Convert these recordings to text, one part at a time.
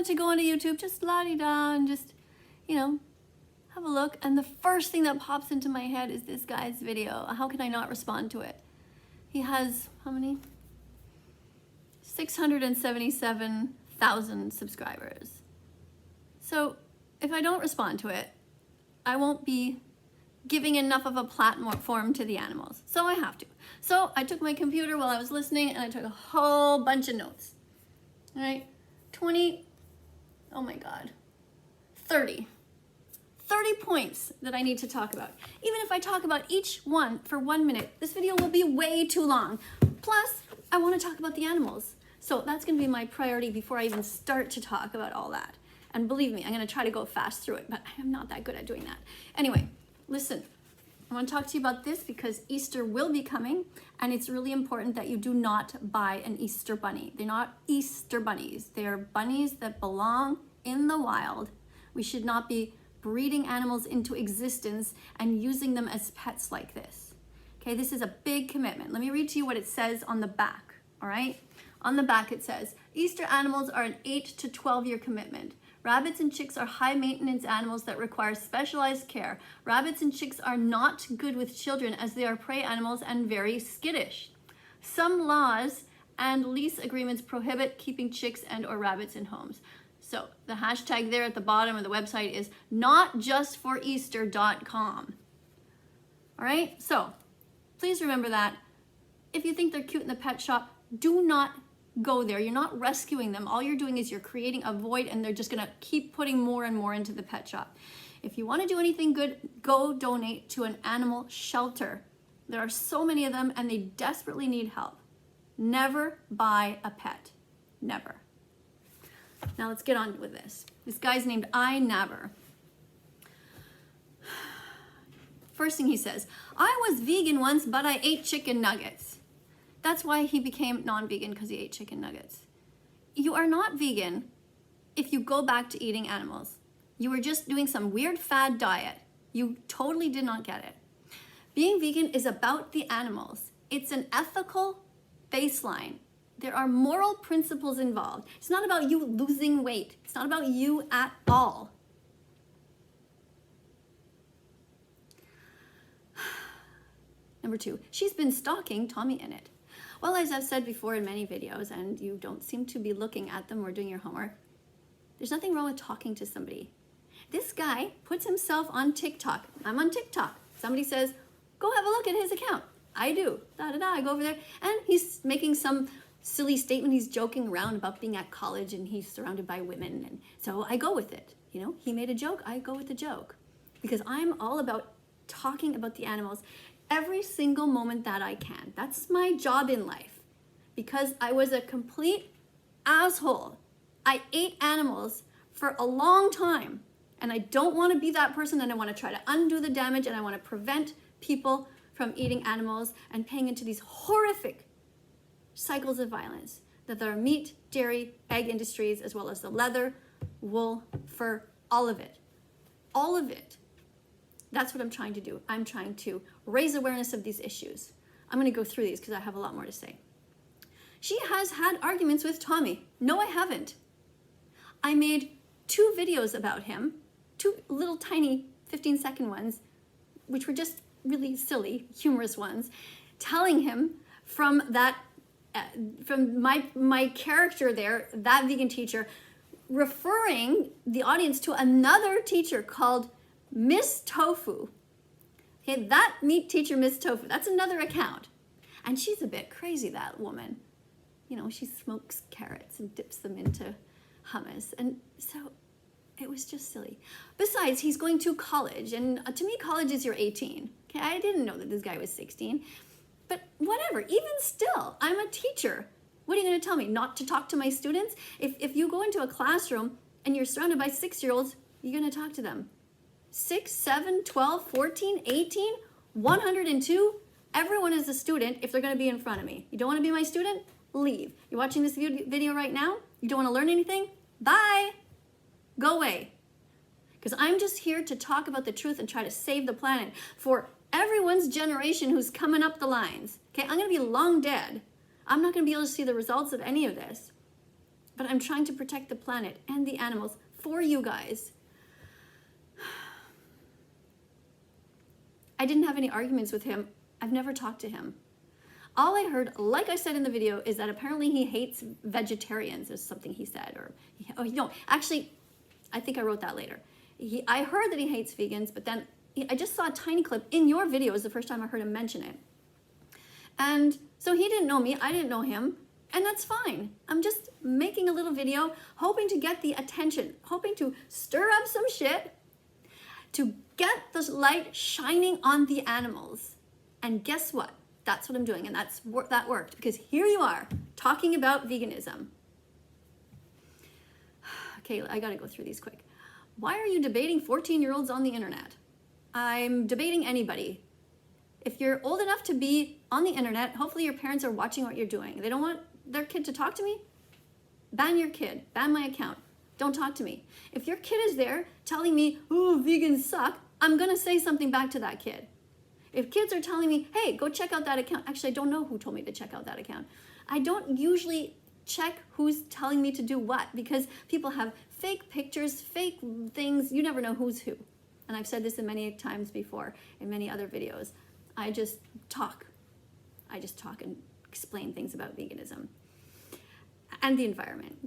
wanted to go onto YouTube, just la-di-da, and just, you know, have a look. And the first thing that pops into my head is this guy's video. How can I not respond to it? He has, how many? 677,000 subscribers. So if I don't respond to it, I won't be giving enough of a platform to the animals. So I have to. So I took my computer while I was listening and I took a whole bunch of notes. All right, 20, oh my God, 30 points that I need to talk about. Even if I talk about each one for 1 minute, this video will be way too long. Plus, I want to talk about the animals. So that's going to be my priority before I even start to talk about all that. And believe me, I'm going to try to go fast through it, but I am not that good at doing that. Anyway, listen, I want to talk to you about this because Easter will be coming, and it's really important that you do not buy an Easter bunny. They're not Easter bunnies. They're bunnies that belong in the wild. We should not be breeding animals into existence and using them as pets like this. Okay, this is a big commitment. Let me read to you what it says on the back, all right? On the back it says, Easter animals are an 8 to 12-year commitment. Rabbits and chicks are high-maintenance animals that require specialized care. Rabbits and chicks are not good with children as they are prey animals and very skittish. Some laws and lease agreements prohibit keeping chicks and or rabbits in homes. So the hashtag there at the bottom of the website is notjustforeaster.com. All right, so please remember that. If you think they're cute in the pet shop, do not go there. You're not rescuing them. All you're doing is you're creating a void and they're just gonna keep putting more and more into the pet shop. If you wanna do anything good, go donate to an animal shelter. There are so many of them and they desperately need help. Never buy a pet, never. Now let's get on with this. This guy's named iNabber. First thing he says, I was vegan once, but I ate chicken nuggets. That's why he became non-vegan, because he ate chicken nuggets. You are not vegan if you go back to eating animals. You were just doing some weird fad diet. You totally did not get it. Being vegan is about the animals. It's an ethical baseline. There are moral principles involved. It's not about you losing weight. It's not about you at all. Number 2, she's been stalking Tommy Innit. Well, as I've said before in many videos, and you don't seem to be looking at them or doing your homework, there's nothing wrong with talking to somebody. This guy puts himself on TikTok. I'm on TikTok. Somebody says, go have a look at his account. I do. I go over there, and he's making some silly statement. He's joking around about being at college, and he's surrounded by women, and so I go with it. You know, he made a joke, I go with the joke. Because I'm all about talking about the animals every single moment that I can. That's my job in life. Because I was a complete asshole. I ate animals for a long time. And I don't want to be that person, and I want to try to undo the damage, and I want to prevent people from eating animals and paying into these horrific cycles of violence that there are meat, dairy, egg industries, as well as the leather, wool, fur, all of it. All of it. That's what I'm trying to do. I'm trying to raise awareness of these issues. I'm going to go through these because I have a lot more to say. She has had arguments with Tommy. No, I haven't. I made 2 videos about him, 2 little tiny 15-second ones, which were just really silly, humorous ones, telling him from that, from my character there, that vegan teacher, referring the audience to another teacher called Miss Tofu. Okay, that meat teacher, Miss Tofu, that's another account. And she's a bit crazy, that woman. You know, she smokes carrots and dips them into hummus. And so it was just silly. Besides, he's going to college. And to me, college is you're 18. Okay, I didn't know that this guy was 16. But whatever, even still, I'm a teacher. What are you going to tell me? Not to talk to my students? If you go into a classroom and you're surrounded by 6-year-olds, you're going to talk to them. 6, 7, 12, 14, 18, 102, everyone is a student if they're going to be in front of me. You don't want to be my student? Leave. You're watching this video right now? You don't want to learn anything? Bye. Go away. Because I'm just here to talk about the truth and try to save the planet for everyone's generation who's coming up the lines. Okay, I'm going to be long dead. I'm not going to be able to see the results of any of this. but I'm trying to protect the planet and the animals for you guys. I didn't have any arguments with him. I've never talked to him. All I heard, like I said in the video, is that apparently he hates vegetarians, is something he said. No, actually, I think I wrote that later. I heard that he hates vegans, but then I just saw a tiny clip in your video. It was the first time I heard him mention it. And so he didn't know me, I didn't know him, and that's fine. I'm just making a little video, hoping to get the attention, hoping to stir up some shit, to get the light shining on the animals. And guess what? That's what I'm doing, and that worked, because here you are, talking about veganism. Okay, I gotta go through these quick. Why are you debating 14-year-olds on the internet? I'm debating anybody. If you're old enough to be on the internet, hopefully your parents are watching what you're doing. They don't want their kid to talk to me? Ban your kid, ban my account. Don't talk to me. If your kid is there telling me, oh, vegans suck, I'm gonna say something back to that kid. If kids are telling me, hey, go check out that account. Actually, I don't know who told me to check out that account. I don't usually check who's telling me to do what, because people have fake pictures, fake things. You never know who's who. And I've said this many times before in many other videos. I just talk. And explain things about veganism and the environment.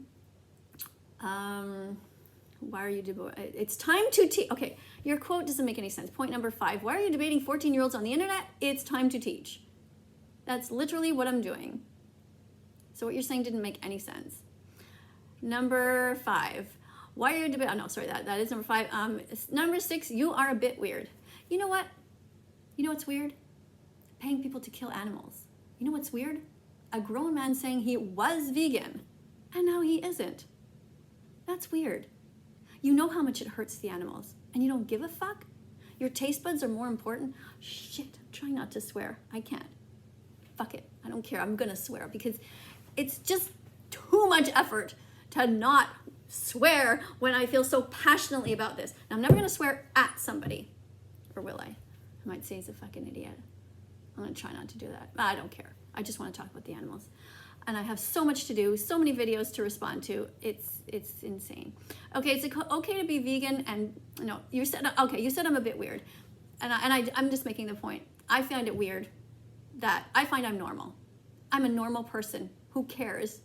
Why are you debating? It's time to teach. Okay, your quote doesn't make any sense. Point number 5. Why are you debating 14-year-olds on the internet? It's time to teach. That's literally what I'm doing. So what you're saying didn't make any sense. Number 5. Why are you debating? Oh no, sorry, that is number 5. Number 6. You are a bit weird. You know what? You know what's weird? Paying people to kill animals. You know what's weird? A grown man saying he was vegan and now he isn't. That's weird. You know how much it hurts the animals and you don't give a fuck? Your taste buds are more important? Shit, I'm trying not to swear. I can't. Fuck it. I don't care. I'm gonna swear because it's just too much effort to not swear when I feel so passionately about this. Now, I'm never gonna swear at somebody. Or will I? I might say he's a fucking idiot. I'm gonna try not to do that. I don't care. I just want to talk about the animals. And I have so much to do, so many videos to respond to. It's insane. Okay, it's okay to be vegan, and no, you said I'm a bit weird. And I'm just making the point. I find it weird that I find I'm normal. I'm a normal person who cares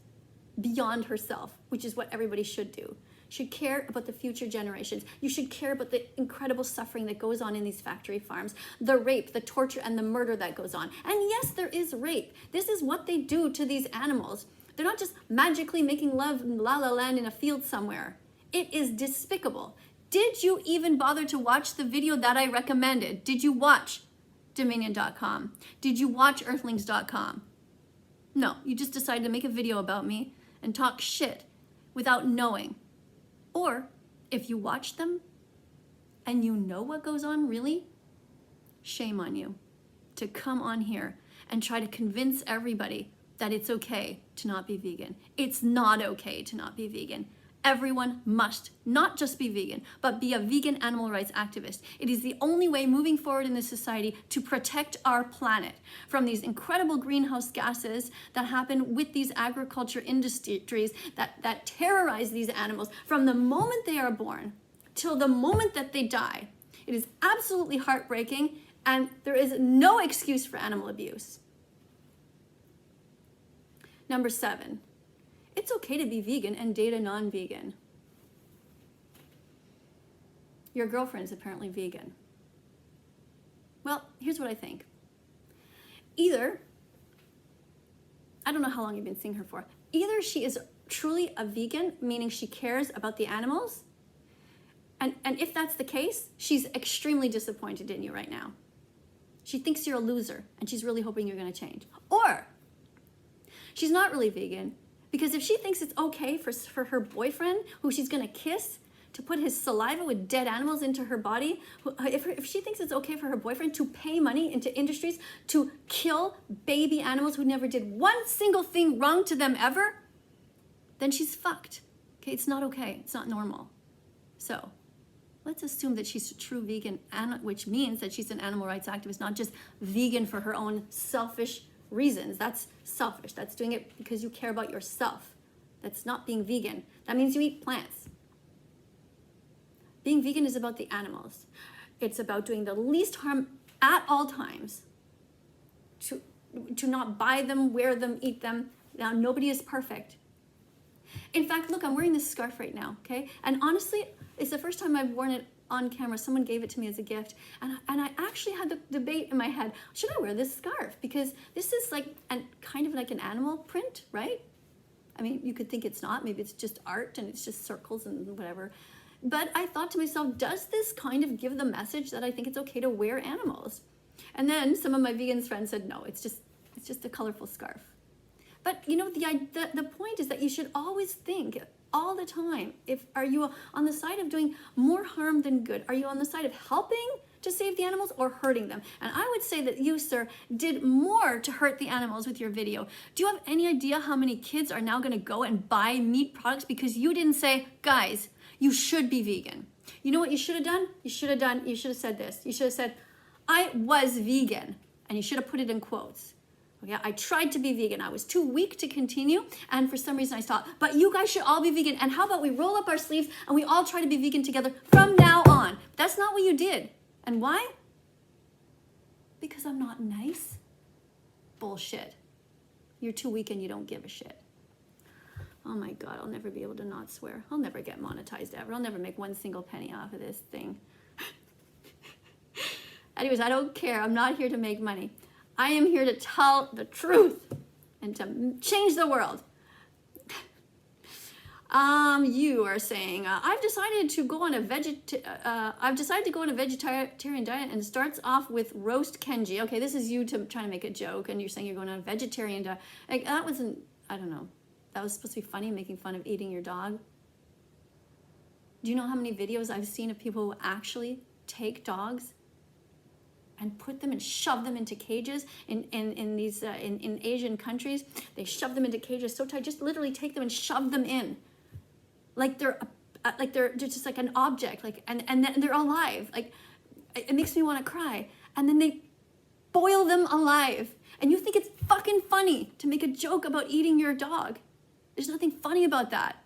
beyond herself, which is what everybody should do. Should care about the future generations. You should care about the incredible suffering that goes on in these factory farms, the rape, the torture, and the murder that goes on. And yes, there is rape. This is what they do to these animals. They're not just magically making love in La La Land in a field somewhere. It is despicable. Did you even bother to watch the video that I recommended? Did you watch Dominion.com? Did you watch Earthlings.com? No, you just decided to make a video about me and talk shit without knowing. Or if you watch them and you know what goes on really, shame on you to come on here and try to convince everybody that it's okay to not be vegan. It's not okay to not be vegan. Everyone must not just be vegan, but be a vegan animal rights activist. It is the only way moving forward in this society to protect our planet from these incredible greenhouse gases that happen with these agriculture industries that terrorize these animals from the moment they are born till the moment that they die. It is absolutely heartbreaking, and there is no excuse for animal abuse. Number 7. It's okay to be vegan and date a non-vegan. Your girlfriend's apparently vegan. Well, here's what I think. Either, I don't know how long you've been seeing her for, either she is truly a vegan, meaning she cares about the animals, and if that's the case, she's extremely disappointed in you right now. She thinks you're a loser, and she's really hoping you're gonna change. Or, she's not really vegan, because if she thinks it's okay for her boyfriend, who she's gonna kiss, to put his saliva with dead animals into her body, if she thinks it's okay for her boyfriend to pay money into industries to kill baby animals who never did one single thing wrong to them ever, then she's fucked. Okay, it's not okay, it's not normal. So, let's assume that she's a true vegan, which means that she's an animal rights activist, not just vegan for her own selfish reasons. That's selfish. That's doing it because you care about yourself. That's not being vegan. That means you eat plants. Being vegan is about the animals. It's about doing the least harm at all times to not buy them, wear them, eat them. Now, nobody is perfect. In fact, look, I'm wearing this scarf right now, okay? And honestly, it's the first time I've worn it on camera. Someone gave it to me as a gift. And I actually had the debate in my head, should I wear this scarf? Because this is like kind of like an animal print, right? I mean, you could think it's not. Maybe it's just art and it's just circles and whatever. But I thought to myself, does this kind of give the message that I think it's okay to wear animals? And then some of my vegan friends said, no, it's just a colorful scarf. But you know, the point is that you should always think all the time, are you on the side of doing more harm than good? Are you on the side of helping to save the animals or hurting them? And I would say that you, sir, did more to hurt the animals with your video. Do you have any idea how many kids are now going to go and buy meat products because you didn't say, guys, you should be vegan? You know what you should have done? You should have said this. You should have said, I was vegan. And you should have put it in quotes. Okay, I tried to be vegan. I was too weak to continue. And for some reason I stopped. But you guys should all be vegan. And how about we roll up our sleeves and we all try to be vegan together from now on? That's not what you did. And why? Because I'm not nice? Bullshit. You're too weak and you don't give a shit. Oh my God, I'll never be able to not swear. I'll never get monetized ever. I'll never make one single penny off of this thing. Anyways, I don't care. I'm not here to make money. I am here to tell the truth and to change the world. You are saying, I've decided to go on a vegetarian diet, and it starts off with roast Kenji. Okay, this is you trying to make a joke, and you're saying you're going on a vegetarian diet. Like, that wasn't, I don't know. That was supposed to be funny, making fun of eating your dog. Do you know how many videos I've seen of people who actually take dogs and put them and shove them into cages in Asian countries? They shove them into cages so tight, just literally take them and shove them in, like they're just like an object, like and then they're alive. Like, it makes me want to cry. And then they boil them alive, and you think it's fucking funny to make a joke about eating your dog. There's nothing funny about that.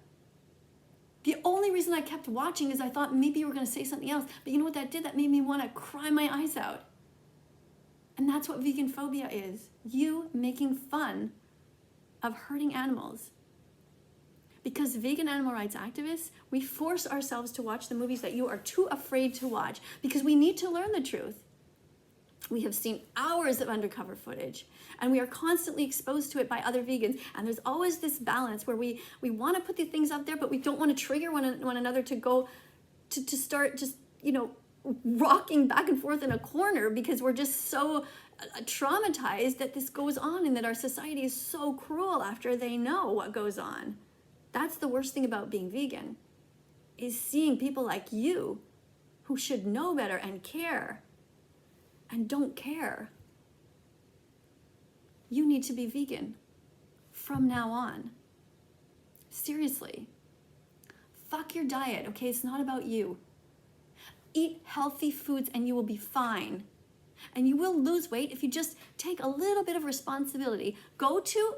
The only reason I kept watching is I thought maybe you were going to say something else. But you know what that did? That made me want to cry my eyes out. And that's what vegan phobia is. You making fun of hurting animals. Because vegan animal rights activists, we force ourselves to watch the movies that you are too afraid to watch because we need to learn the truth. We have seen hours of undercover footage, and we are constantly exposed to it by other vegans. And there's always this balance where we want to put the things out there, but we don't want to trigger one another to go to start just, you know, rocking back and forth in a corner because we're just so traumatized that this goes on and that our society is so cruel after they know what goes on. That's the worst thing about being vegan, is seeing people like you who should know better and care and don't care. You need to be vegan from now on. Seriously. Fuck your diet, okay? It's not about you. Eat healthy foods and you will be fine. And you will lose weight if you just take a little bit of responsibility. Go to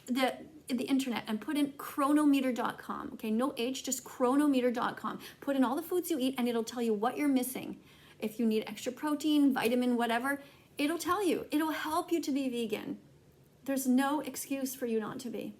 the internet and put in chronometer.com, okay? No H, just chronometer.com. Put in all the foods you eat and it'll tell you what you're missing. If you need extra protein, vitamin, whatever, it'll tell you. It'll help you to be vegan. There's no excuse for you not to be.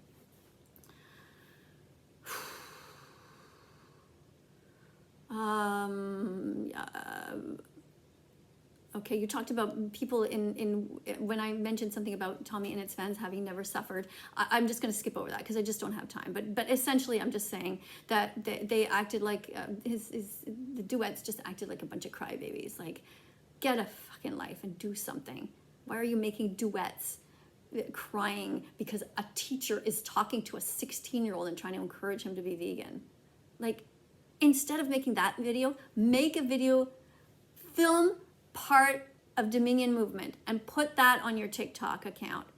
Okay, you talked about people when I mentioned something about Tommy and its fans having never suffered. I'm just going to skip over that because I just don't have time. But essentially, I'm just saying that they acted like the duets just acted like a bunch of crybabies. Like, get a fucking life and do something. Why are you making duets crying because a teacher is talking to a 16-year-old and trying to encourage him to be vegan? Like, instead of making that video, make a video, film part of Dominion movement and put that on your TikTok account.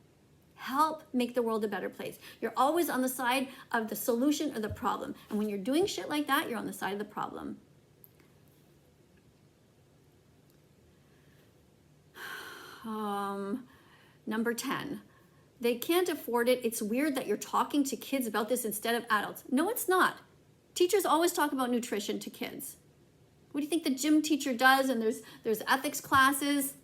Help make the world a better place. You're always on the side of the solution or the problem. And when you're doing shit like that, you're on the side of the problem. Number 10. They can't afford it. It's weird that you're talking to kids about this instead of adults. No, it's not. Teachers always talk about nutrition to kids. What do you think the gym teacher does? And there's ethics classes.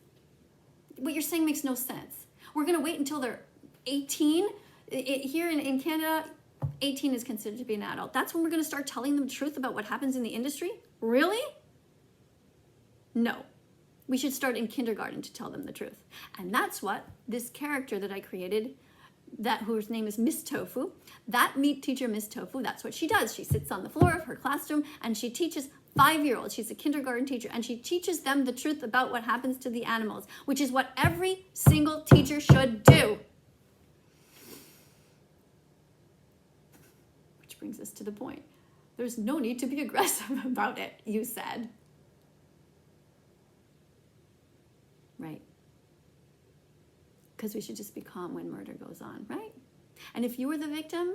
What you're saying makes no sense. We're going to wait until they're 18. Here in Canada, 18 is considered to be an adult. That's when we're going to start telling them the truth about what happens in the industry? Really? No. We should start in kindergarten to tell them the truth. And that's what this character that I created, whose name is Miss Tofu, that meat teacher, Miss Tofu, that's what she does. She sits on the floor of her classroom and she teaches 5-year-olds. She's a kindergarten teacher, and she teaches them the truth about what happens to the animals, which is what every single teacher should do. Which brings us to the point. There's no need to be aggressive about it, you said. Right. Because we should just be calm when murder goes on, right? And if you were the victim,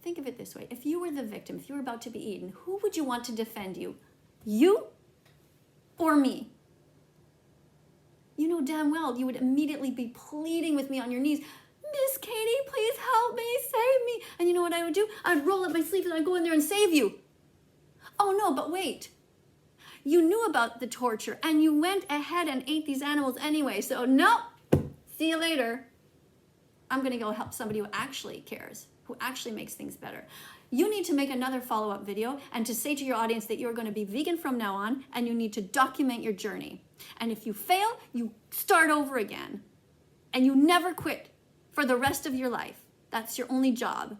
think of it this way. If you were the victim, if you were about to be eaten, who would you want to defend you? You or me? You know damn well you would immediately be pleading with me on your knees, Miss Katie, please help me, save me. And you know what I would do? I'd roll up my sleeves and I'd go in there and save you. Oh no, but wait. You knew about the torture and you went ahead and ate these animals anyway. So no, see you later. I'm gonna go help somebody who actually cares, who actually makes things better. You need to make another follow-up video and to say to your audience that you're going to be vegan from now on, and you need to document your journey. And if you fail, you start over again. And you never quit for the rest of your life. That's your only job.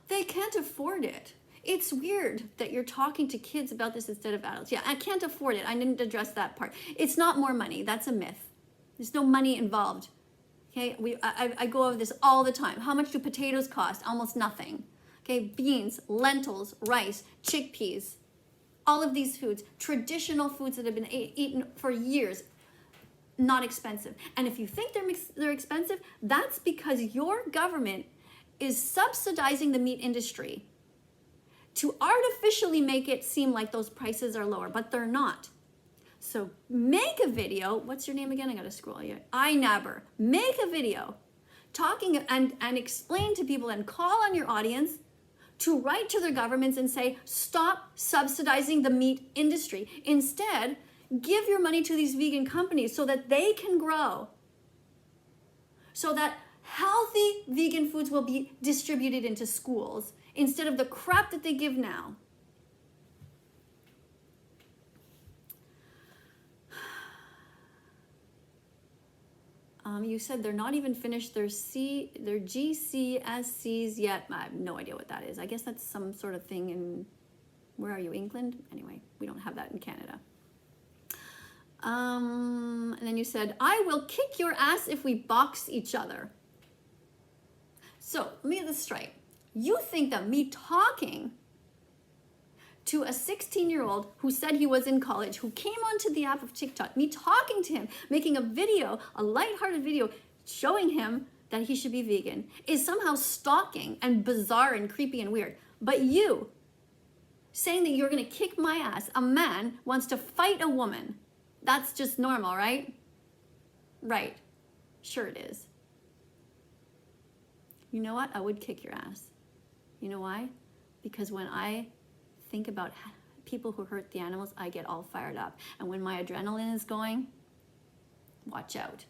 They can't afford it. It's weird that you're talking to kids about this instead of adults. Yeah, I can't afford it. I didn't address that part. It's not more money. That's a myth. There's no money involved. Okay, I go over this all the time. How much do potatoes cost? Almost nothing. Okay, beans, lentils, rice, chickpeas, all of these foods, traditional foods that have been eaten for years, not expensive. And if you think they're expensive, that's because your government is subsidizing the meat industry to artificially make it seem like those prices are lower, but they're not. So make a video. What's your name again? I gotta scroll you. iNabber. Make a video talking and explain to people and call on your audience to write to their governments and say, stop subsidizing the meat industry. Instead, give your money to these vegan companies so that they can grow. So that healthy vegan foods will be distributed into schools instead of the crap that they give now. You said they're not even finished their GCSEs yet. I have no idea what that is. I guess that's some sort of thing in, where are you, England? Anyway, we don't have that in Canada. And then you said, I will kick your ass if we box each other. So let me get this straight. You think that me talking to a 16-year-old who said he was in college, who came onto the app of TikTok, me talking to him, making a video, a lighthearted video, showing him that he should be vegan, is somehow stalking and bizarre and creepy and weird. But you, saying that you're gonna kick my ass, a man wants to fight a woman, that's just normal, right? Right, sure it is. You know what? I would kick your ass. You know why? Because when I think about people who hurt the animals, I get all fired up. And when my adrenaline is going, watch out.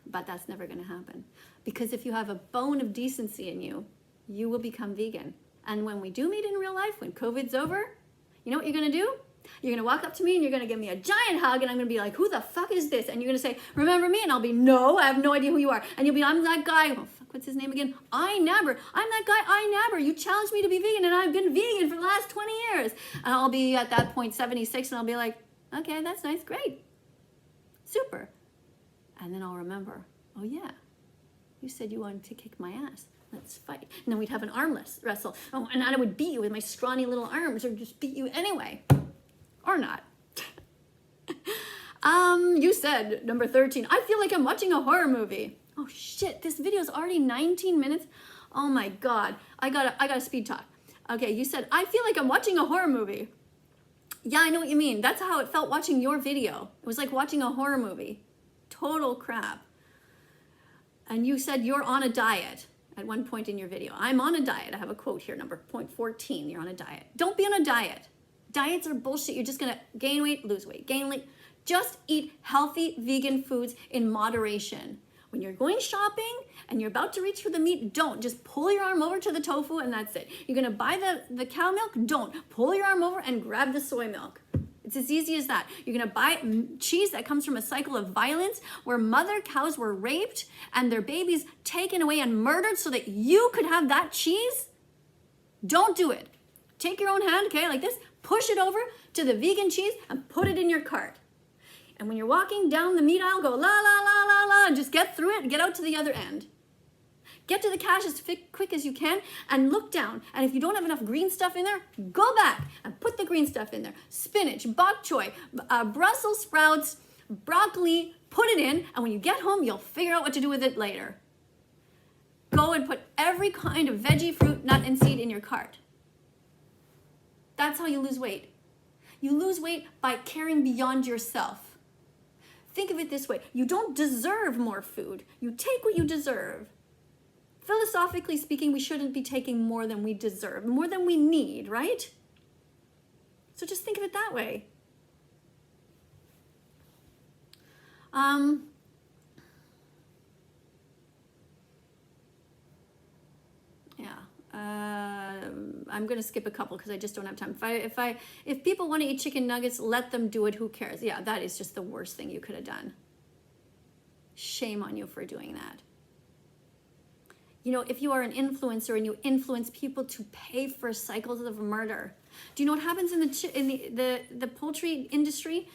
But that's never going to happen. Because if you have a bone of decency in you, you will become vegan. And when we do meet in real life, when COVID's over, you know what you're going to do? You're going to walk up to me and you're going to give me a giant hug, and I'm going to be like, who the fuck is this? And you're going to say, remember me? And I'll be, no, I have no idea who you are. And you'll be, I'm that guy. Oh, fuck, what's his name again? iNabber. I'm that guy, iNabber. You challenged me to be vegan, and I've been vegan for the last 20 years. And I'll be at that point 76, and I'll be like, okay, that's nice, great. Super. And then I'll remember, oh yeah, you said you wanted to kick my ass. Let's fight. And then we'd have an arm wrestle. Oh, and I would beat you with my scrawny little arms, or just beat you anyway. Or not. You said, number 13, I feel like I'm watching a horror movie. Oh shit, this video is already 19 minutes. Oh my God, I gotta speed talk. Okay, you said, I feel like I'm watching a horror movie. Yeah, I know what you mean. That's how it felt watching your video. It was like watching a horror movie. Total crap. And you said you're on a diet at one point in your video. I'm on a diet. I have a quote here, number point 14. You're on a diet. Don't be on a diet. Diets are bullshit. You're just going to gain weight, lose weight, gain weight. Just eat healthy vegan foods in moderation. When you're going shopping and you're about to reach for the meat, don't. Just pull your arm over to the tofu and that's it. You're going to buy the cow milk? Don't. Pull your arm over and grab the soy milk. It's as easy as that. You're going to buy cheese that comes from a cycle of violence where mother cows were raped and their babies taken away and murdered so that you could have that cheese? Don't do it. Take your own hand, okay, like this, push it over to the vegan cheese and put it in your cart. And when you're walking down the meat aisle, go la, la, la, la, la, and just get through it and get out to the other end. Get to the cash as quick as you can and look down. And if you don't have enough green stuff in there, go back and put the green stuff in there. Spinach, bok choy, Brussels sprouts, broccoli, put it in. And when you get home, you'll figure out what to do with it later. Go and put every kind of veggie, fruit, nut, and seed in your cart. That's how you lose weight. You lose weight by caring beyond yourself. Think of it this way. You don't deserve more food. You take what you deserve. Philosophically speaking, we shouldn't be taking more than we deserve, more than we need, right? So just think of it that way. I'm going to skip a couple because I just don't have time. If people want to eat chicken nuggets, let them do it. Who cares? Yeah, that is just the worst thing you could have done. Shame on you for doing that. You know, if you are an influencer and you influence people to pay for cycles of murder, do you know what happens in the poultry industry?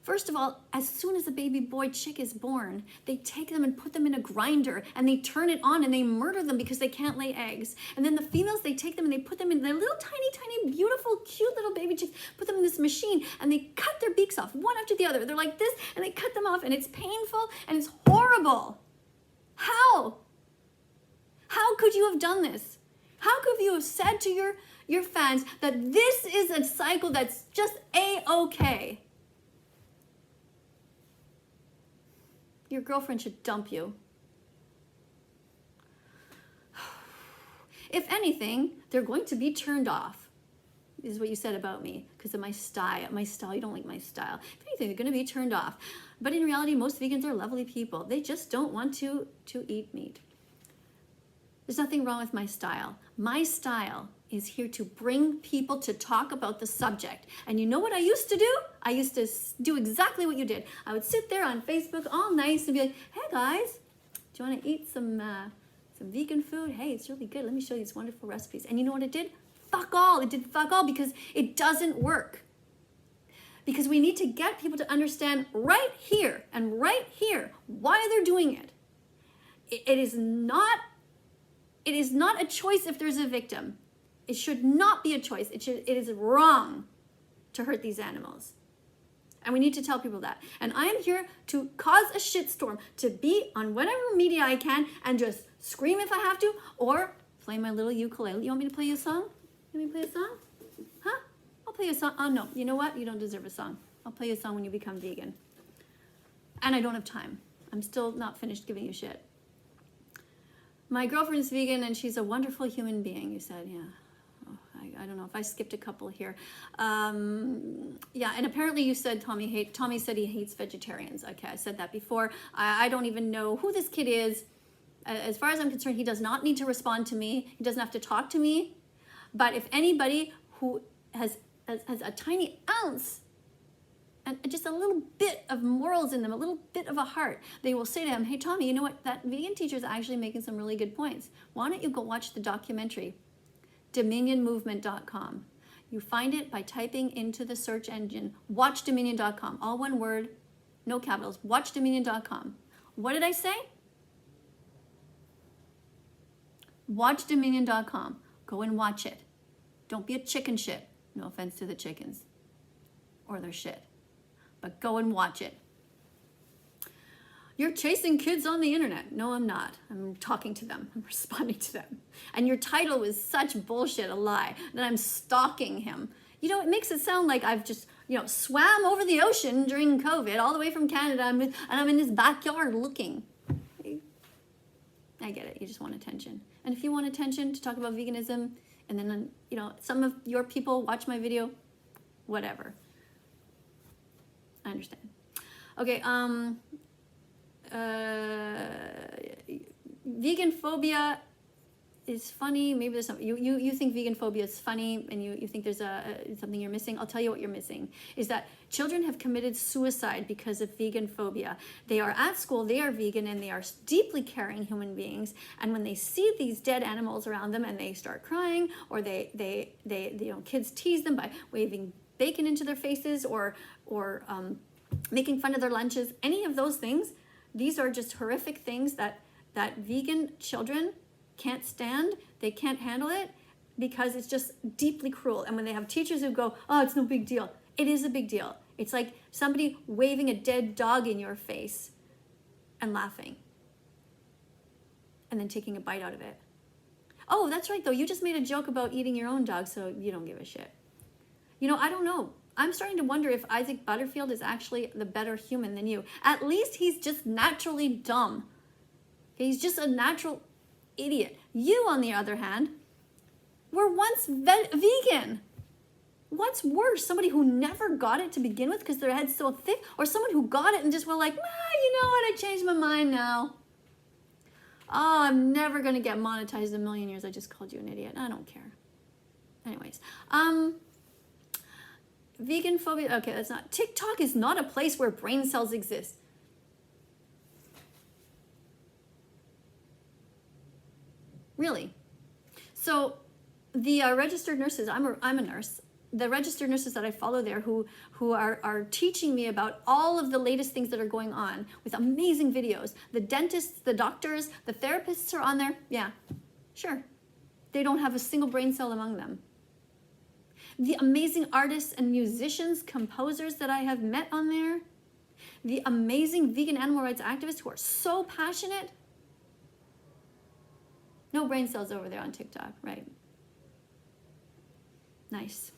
First of all, as soon as a baby boy chick is born, they take them and put them in a grinder and they turn it on and they murder them because they can't lay eggs. And then the females, they take them and they put them in their little tiny, tiny, beautiful, cute little baby chicks, put them in this machine and they cut their beaks off one after the other. They're like this and they cut them off and it's painful and it's horrible. How? How could you have done this? How could you have said to your fans that this is a cycle that's just A-okay? Your girlfriend should dump you. If anything, they're going to be turned off. This is what you said about me, because of my style. My style, you don't like my style. If anything, they're going to be turned off. But in reality, most vegans are lovely people. They just don't want to eat meat. There's nothing wrong with my style. My style is here to bring people to talk about the subject. And you know what I used to do? I used to do exactly what you did. I would sit there on Facebook all nice and be like, hey guys, do you want to eat some vegan food? Hey, it's really good. Let me show you these wonderful recipes. And you know what it did? Fuck all. It did fuck all because it doesn't work. Because we need to get people to understand right here and right here why they're doing it. It is not a choice if there's a victim. It should not be a choice. It is wrong to hurt these animals. And we need to tell people that. And I am here to cause a shitstorm, to be on whatever media I can and just scream if I have to or play my little ukulele. You want me to play you a song? You want me to play a song? Huh? I'll play you a song. Oh, no. You know what? You don't deserve a song. I'll play you a song when you become vegan. And I don't have time. I'm still not finished giving you shit. My girlfriend is vegan and she's a wonderful human being, you said, yeah. Oh, I don't know if I skipped a couple here. Yeah, and apparently you said Tommy said he hates vegetarians. Okay, I said that before. I don't even know who this kid is. As far as I'm concerned, he does not need to respond to me. He doesn't have to talk to me. But if anybody who has a tiny ounce and just a little bit of morals in them, a little bit of a heart, they will say to him, hey, Tommy, you know what? That vegan teacher is actually making some really good points. Why don't you go watch the documentary, DominionMovement.com. You find it by typing into the search engine, watchdominion.com, all one word, no capitals, watchdominion.com. What did I say? Watchdominion.com. Go and watch it. Don't be a chicken shit. No offense to the chickens or their shit. But go and watch it. You're chasing kids on the internet. No, I'm not. I'm talking to them. I'm responding to them. And your title was such bullshit, a lie, that I'm stalking him. You know, it makes it sound like I've just, you know, swam over the ocean during COVID all the way from Canada and I'm in this backyard looking. I get it. You just want attention. And if you want attention to talk about veganism and then, you know, some of your people watch my video, whatever. I understand. Okay, veganphobia is funny. Maybe there's something you think veganphobia is funny and you think there's something you're missing. I'll tell you what you're missing is that children have committed suicide because of veganphobia. They are at school, they are vegan, and they are deeply caring human beings, and when they see these dead animals around them and they start crying, or they you know, kids tease them by waving bacon into their faces or making fun of their lunches, any of those things, these are just horrific things that vegan children can't stand. They can't handle it because it's just deeply cruel. And when they have teachers who go, oh, it's no big deal, it is a big deal. It's like somebody waving a dead dog in your face and laughing and then taking a bite out of it. Oh, that's right though, you just made a joke about eating your own dog, so you don't give a shit. You know, I don't know. I'm starting to wonder if Isaac Butterfield is actually the better human than you. At least he's just naturally dumb. He's just a natural idiot. You, on the other hand, were once vegan. What's worse, somebody who never got it to begin with because their head's so thick, or someone who got it and just were like, you know what, I changed my mind now. Oh, I'm never going to get monetized in a million years. I just called you an idiot. I don't care. Anyways, veganphobia, okay, that's not, TikTok is not a place where brain cells exist. Really? So the registered nurses, I'm a nurse, the registered nurses that I follow there who are teaching me about all of the latest things that are going on with amazing videos. The dentists, the doctors, the therapists are on there. Yeah, sure. They don't have a single brain cell among them. The amazing artists and musicians, composers that I have met on there, the amazing vegan animal rights activists who are so passionate. No brain cells over there on TikTok, right? Nice.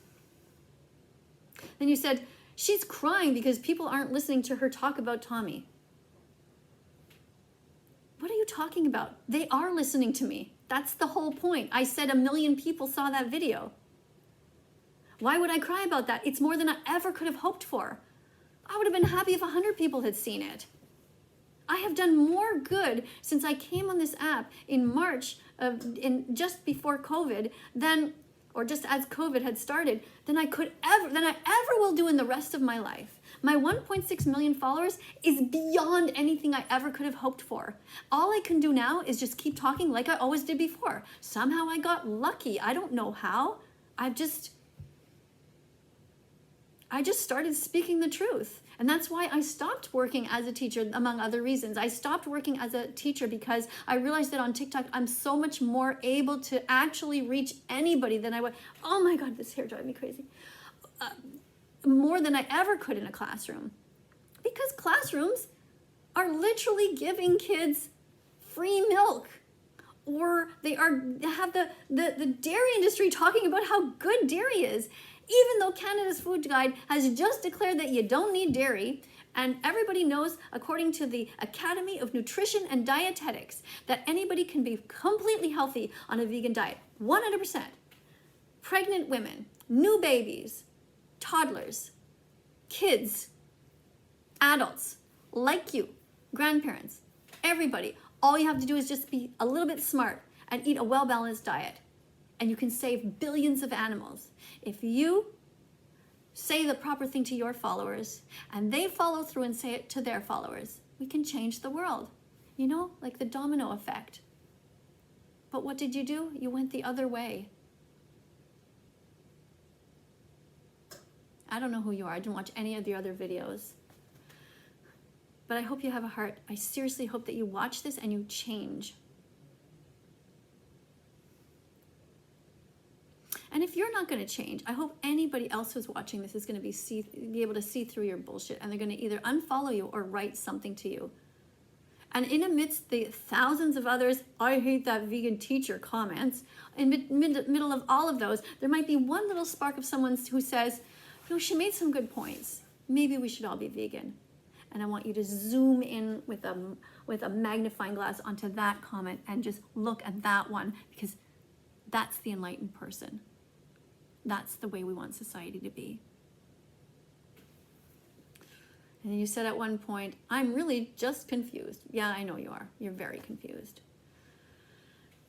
Then you said, she's crying because people aren't listening to her talk about Tommy. What are you talking about? They are listening to me. That's the whole point. I said 1 million people saw that video. Why would I cry about that? It's more than I ever could have hoped for. I would have been happy if 100 people had seen it. I have done more good since I came on this app in March, just before COVID, or just as COVID had started, than I ever will do in the rest of my life. My 1.6 million followers is beyond anything I ever could have hoped for. All I can do now is just keep talking like I always did before. Somehow I got lucky. I don't know how. I just started speaking the truth. And that's why I stopped working as a teacher, among other reasons. I stopped working as a teacher because I realized that on TikTok, I'm so much more able to actually reach anybody than I would. Oh my God, this hair drives me crazy. More than I ever could in a classroom. Because classrooms are literally giving kids free milk. Or they have the dairy industry talking about how good dairy is. Even though Canada's Food Guide has just declared that you don't need dairy, and everybody knows, according to the Academy of Nutrition and Dietetics, that anybody can be completely healthy on a vegan diet, 100%. Pregnant women, new babies, toddlers, kids, adults, like you, grandparents, everybody. All you have to do is just be a little bit smart and eat a well-balanced diet. And you can save billions of animals. If you say the proper thing to your followers and they follow through and say it to their followers, we can change the world. You know, like the domino effect. But what did you do? You went the other way. I don't know who you are. I didn't watch any of the other videos. But I hope you have a heart. I seriously hope that you watch this and you change. And if you're not going to change, I hope anybody else who's watching this is going to be able to see through your bullshit, and they're going to either unfollow you or write something to you. And in amidst the thousands of others, I hate that vegan teacher comments, in middle of all of those, there might be one little spark of someone who says, you know, she made some good points. Maybe we should all be vegan. And I want you to zoom in with a magnifying glass onto that comment and just look at that one, because that's the enlightened person. That's the way we want society to be. And then you said at one point, I'm really just confused. Yeah, I know you are. You're very confused.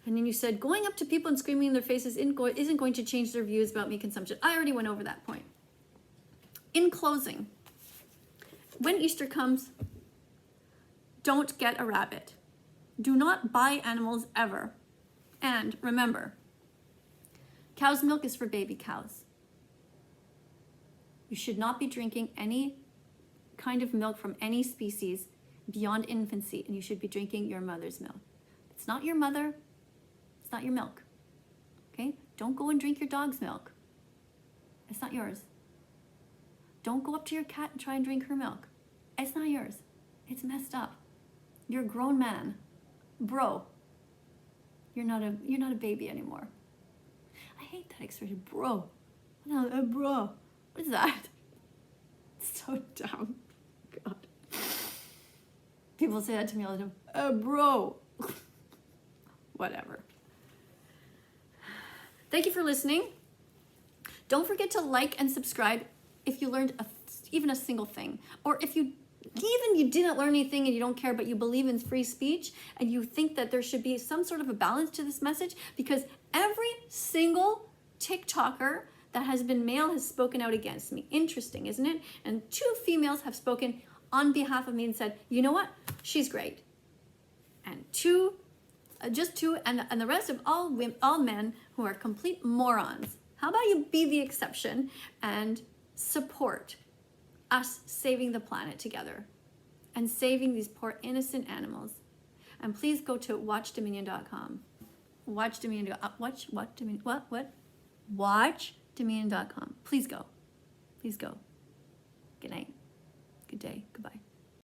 And then you said, going up to people and screaming in their faces isn't going to change their views about meat consumption. I already went over that point. In closing, when Easter comes, don't get a rabbit. Do not buy animals ever. And remember, cow's milk is for baby cows. You should not be drinking any kind of milk from any species beyond infancy, and you should be drinking your mother's milk. It's not your mother, it's not your milk. Okay? Don't go and drink your dog's milk. It's not yours. Don't go up to your cat and try and drink her milk. It's not yours. It's messed up. You're a grown man. Bro. You're not a baby anymore. I hate that expression, bro. No, bro. What is that? It's so dumb. God. People say that to me all the time. Bro. Whatever. Thank you for listening. Don't forget to like and subscribe if you learned even a single thing. Or if you didn't learn anything and you don't care, but you believe in free speech and you think that there should be some sort of a balance to this message, because every single TikToker that has been male has spoken out against me. Interesting, isn't it? And 2 females have spoken on behalf of me and said, you know what? She's great. And just two, and the rest of all men who are complete morons. How about you be the exception and support us saving the planet together and saving these poor innocent animals? And please go to watchdominion.com. Watchdominion.com. Please go. Please go. Good night. Good day. Goodbye.